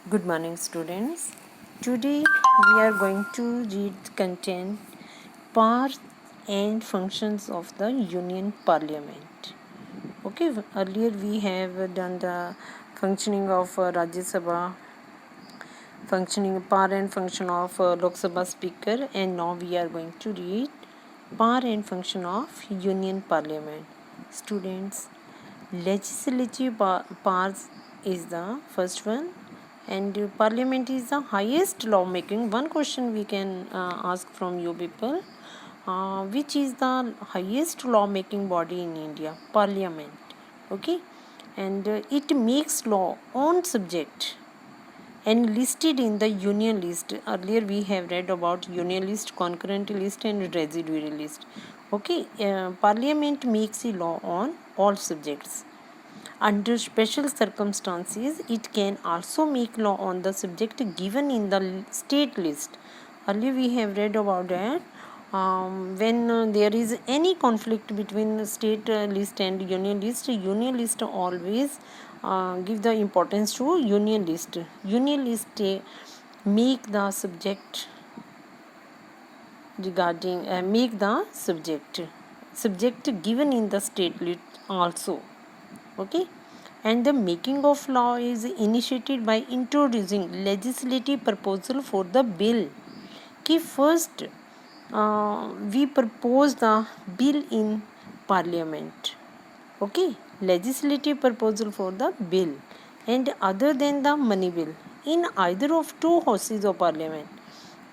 Good morning, students. Today we are going to read content parts and functions of the Union Parliament. Okay, earlier we have done the functioning of Rajya Sabha, functioning power and function of Lok Sabha Speaker, and now we are going to read power and function of Union Parliament. Students, legislative powers is the first one, and parliament is the highest lawmaking. One question we can ask from you people, which is the highest lawmaking body in India? Parliament. Okay, and it makes law on subject and listed in the union list. Earlier we have read about union list, concurrent list, and residuary list. Okay, parliament makes a law on all subjects. Under special circumstances, it can also make law on the subject given in the state list. Earlier we have read about that. When there is any conflict between state list and union list always give the importance to union list. Union list make the subject regarding make the subject given in the state list also. Okay, and the making of law is initiated by introducing legislative proposal for the bill. कि first we propose the bill in parliament. Okay, legislative proposal for the bill, and other than the money bill in either of two houses of parliament.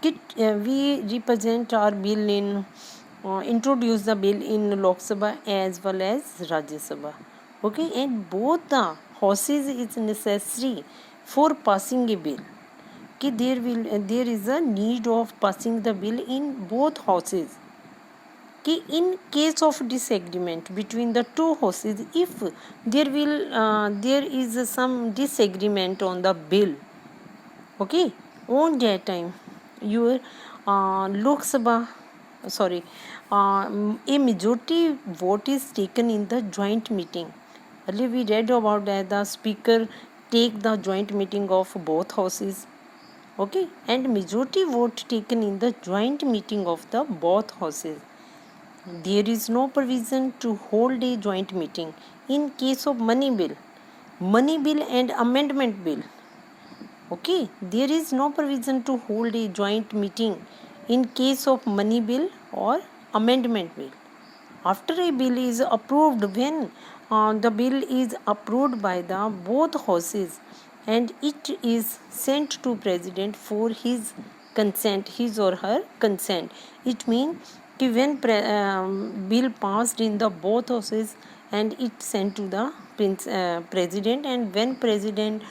We represent our bill in introduce the bill in Lok Sabha as well as Rajya Sabha. Okay, and both the houses is necessary for passing a bill. Okay, there is a need of passing the bill in both houses. Okay, in case of disagreement between the two houses, if there is some disagreement on the bill, okay, on that time your Lok Sabha a majority vote is taken in the joint meeting. Earlier we read about that the speaker take the joint meeting of both houses. Okay, and majority vote taken in the joint meeting of the both houses. There is no provision to hold a joint meeting in case of money bill and amendment bill. Okay, there is no provision to hold a joint meeting in case of money bill or amendment bill. After a bill is approved, when the bill is approved by the both houses and it is sent to president for his consent, his or her consent, it means when bill passed in the both houses and it sent to the president, and when president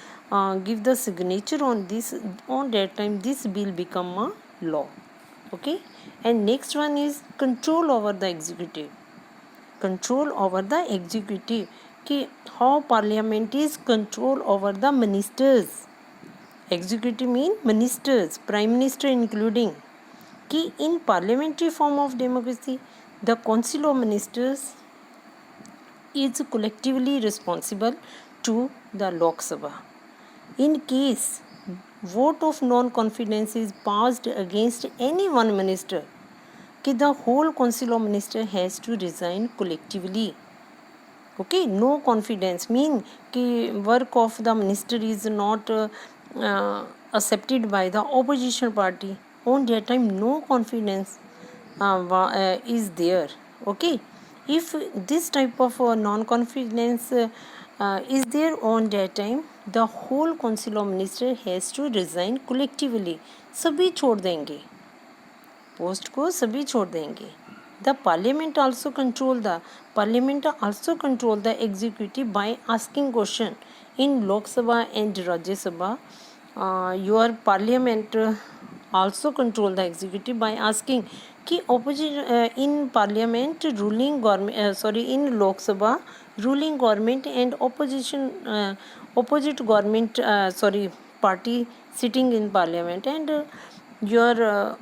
give the signature on this, on that time this bill become a law. Okay, and next one is control over the executive. Control over the executive, कि how parliament is control over the ministers. Executive mean ministers, prime minister including. कि in parliamentary form of democracy, the council of ministers is collectively responsible to the Lok Sabha. In case vote of non-confidence is passed against any one minister, कि the whole council of minister has to resign collectively. Okay, no confidence mean कि work of the minister is not accepted by the opposition party. On that time no confidence is there. Okay, if this type of non-confidence is there on that time, the whole council of minister has to resign collectively. सभी छोड़ देंगे, post को सभी छोड़ देंगे. The parliament also control the executive by asking question. In Lok Sabha and Rajya Sabha, your parliament also control the executive by asking कि opposition in parliament ruling government in Lok Sabha ruling government and opposite government party sitting in parliament, and your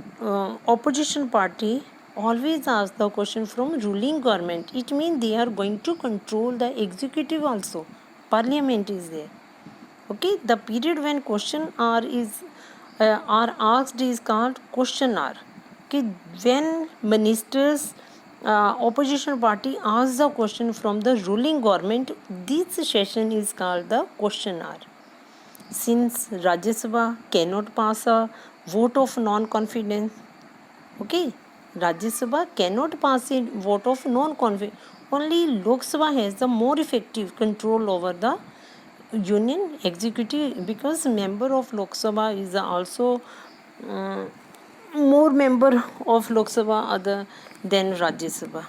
opposition party always ask the question from ruling government. It means they are going to control the executive also. Parliament is there. Okay, the period when question are asked is called question hour. Okay, when ministers opposition party asks the question from the ruling government, this session is called the question hour. Since Rajya Sabha cannot pass a vote of non-confidence, okay, Rajya Sabha cannot pass a vote of non-confidence. Only Lok Sabha has the more effective control over the union executive, because member of Lok Sabha is also more member of Lok Sabha other than Rajya Sabha.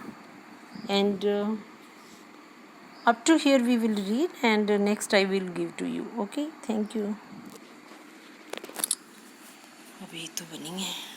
And up to here we will read, and next I will give to you. Okay, thank you. अभी तो बनी है.